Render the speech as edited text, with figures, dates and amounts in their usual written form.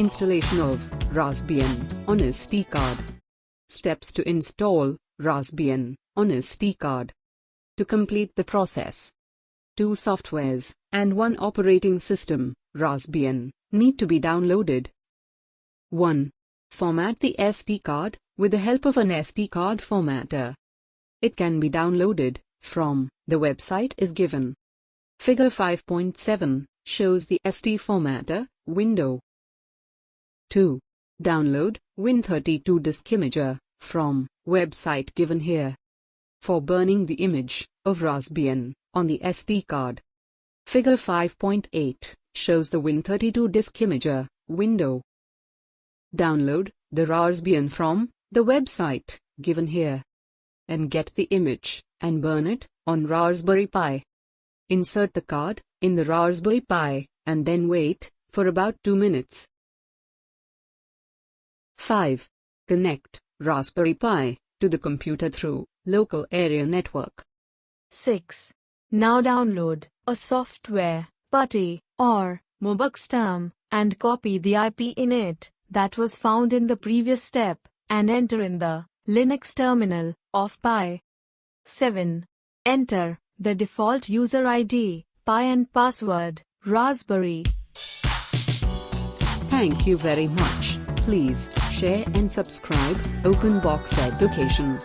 Installation of Raspbian on SD card. Steps to install Raspbian on SD card. To complete the process, 2 softwares and 1 operating system, Raspbian, need to be downloaded. 1. Format the SD card with the help of an SD card formatter. It can be downloaded from the website is given. Figure 5.7 shows the SD formatter window. 2. Download Win32 disk imager from website given here. For burning the image of Raspbian on the SD card. Figure 5.8 shows the Win32 disk imager window. Download the Raspbian from the website given here and get the image and burn it on Raspberry Pi. Insert the card in the Raspberry Pi and then wait for about 2 minutes. 5. Connect Raspberry Pi to the computer through local area network. 6. Now download a software, PuTTY, or MOBUX term, and copy the IP in it that was found in the previous step, and enter in the Linux terminal of Pi. 7. Enter the default user ID, Pi and password, Raspberry. Thank you very much. Please share and subscribe OpenBox Education.